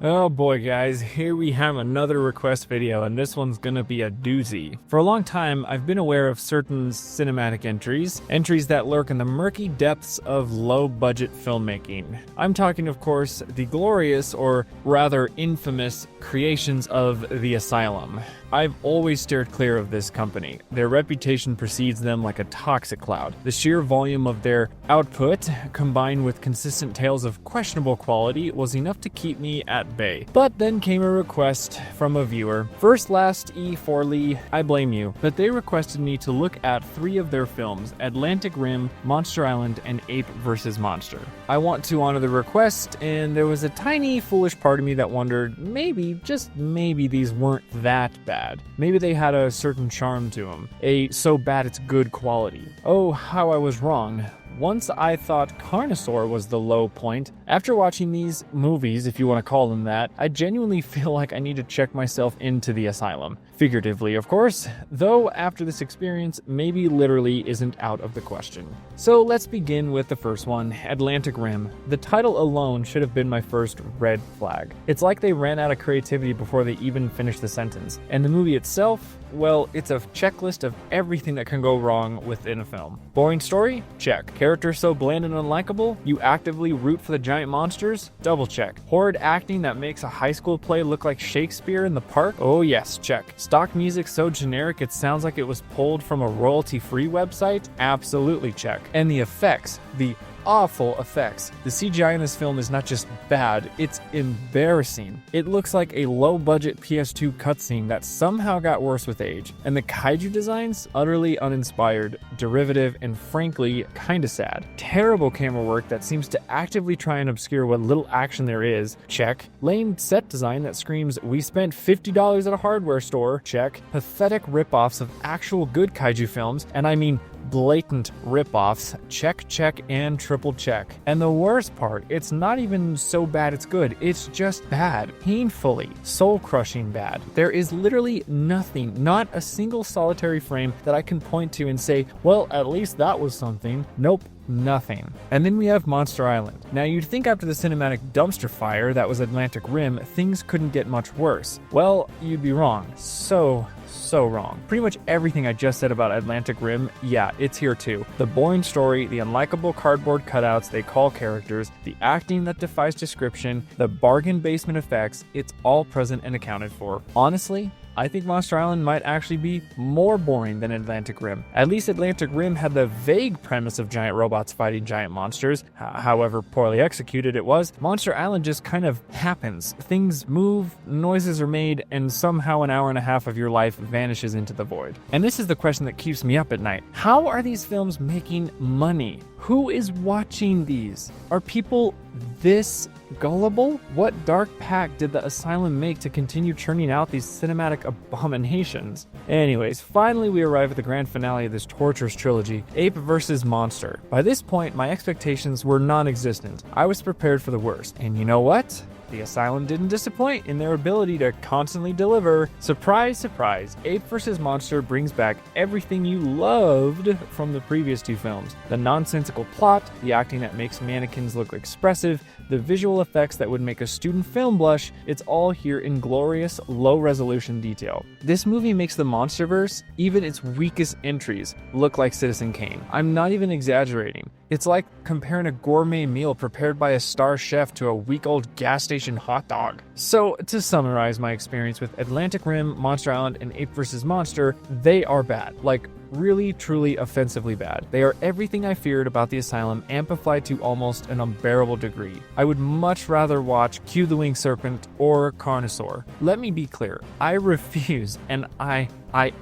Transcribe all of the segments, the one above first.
Oh boy guys, here we have another request video, and this one's gonna be a doozy. For a long time, I've been aware of certain cinematic entries that lurk in the murky depths of low-budget filmmaking. I'm talking, of course, the glorious, or rather infamous, creations of the Asylum. I've always steered clear of this company. Their reputation precedes them like a toxic cloud. The sheer volume of their output, combined with consistent tales of questionable quality, was enough to keep me at bay. But then came a request from a viewer. First, last, E4ly, I blame you, but they requested me to look at 3 of their films, Atlantic Rim, Monster Island, and Ape vs. Monster. I want to honor the request, and there was a tiny foolish part of me that wondered, maybe, just maybe, these weren't that bad. Maybe they had a certain charm to them, a so bad it's good quality. Oh, how I was wrong. Once I thought Carnosaur was the low point. After watching these movies, if you want to call them that, I genuinely feel like I need to check myself into the Asylum. Figuratively, of course, though after this experience, maybe literally isn't out of the question. So let's begin with the first one, Atlantic Rim. The title alone should have been my first red flag. It's like they ran out of creativity before they even finished the sentence. And the movie itself, well, it's a checklist of everything that can go wrong within a film. Boring story? Check. Characters so bland and unlikable, you actively root for the giant monsters? Double check. Horrid acting that makes a high school play look like Shakespeare in the park? Oh yes, check. Stock music so generic it sounds like it was pulled from a royalty-free website? Absolutely check. And the effects, the awful effects. The CGI in this film is not just bad, it's embarrassing. It looks like a low-budget PS2 cutscene that somehow got worse with age. And the kaiju designs? Utterly uninspired, derivative, and frankly, kinda sad. Terrible camera work that seems to actively try and obscure what little action there is? Check. Lame set design that screams, we spent $50 at a hardware store? Check. Pathetic rip-offs of actual good kaiju films, and I mean blatant rip-offs? Check, check, and triple check. And the worst part, it's not even so bad it's good, it's just bad. Painfully, soul-crushing bad. There is literally nothing, not a single solitary frame that I can point to and say, well, at least that was something. Nope. Nothing. And then we have Monster Island. Now you'd think after the cinematic dumpster fire that was Atlantic Rim, things couldn't get much worse. Well, you'd be wrong. So wrong. Pretty much everything I just said about Atlantic Rim, yeah, it's here too. The boring story, the unlikable cardboard cutouts they call characters, the acting that defies description, the bargain basement effects, it's all present and accounted for. Honestly, I think Monster Island might actually be more boring than Atlantic Rim. At least Atlantic Rim had the vague premise of giant robots fighting giant monsters, however poorly executed it was. Monster Island just kind of happens. Things move, noises are made, and somehow an hour and a half of your life vanishes into the void. And this is the question that keeps me up at night. How are these films making money? Who is watching these? Are people this gullible? What dark pact did the Asylum make to continue churning out these cinematic abominations? Anyways, finally we arrive at the grand finale of this torturous trilogy, Ape vs. Monster. By this point, my expectations were non-existent. I was prepared for the worst. And you know what? The Asylum didn't disappoint in their ability to constantly deliver. Surprise, surprise, Ape vs. Monster brings back everything you loved from the previous 2 films. The nonsensical plot, the acting that makes mannequins look expressive, the visual effects that would make a student film blush, it's all here in glorious, low-resolution detail. This movie makes the Monsterverse, even its weakest entries, look like Citizen Kane. I'm not even exaggerating. It's like comparing a gourmet meal prepared by a star chef to a week-old gas station hot dog. So, to summarize my experience with Atlantic Rim, Monster Island, and Ape vs. Monster, they are bad. Like, really, truly offensively bad. They are everything I feared about the Asylum, amplified to almost an unbearable degree. I would much rather watch Q the Winged Serpent or Carnosaur. Let me be clear, I refuse, and I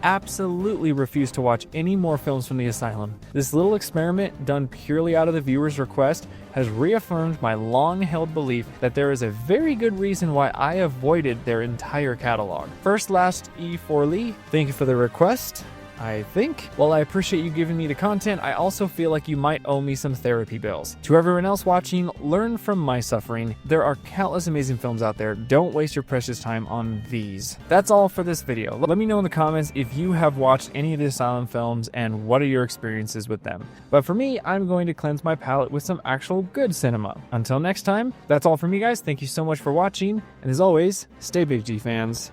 absolutely refuse to watch any more films from the Asylum. This little experiment, done purely out of the viewer's request, has reaffirmed my long-held belief that there is a very good reason why I avoided their entire catalog. First, last, E4ly, thank you for the request. I think. While I appreciate you giving me the content, I also feel like you might owe me some therapy bills. To everyone else watching, learn from my suffering. There are countless amazing films out there. Don't waste your precious time on these. That's all for this video. Let me know in the comments if you have watched any of the Asylum films and what are your experiences with them. But for me, I'm going to cleanse my palate with some actual good cinema. Until next time, that's all from me guys. Thank you so much for watching, and as always, stay big G fans.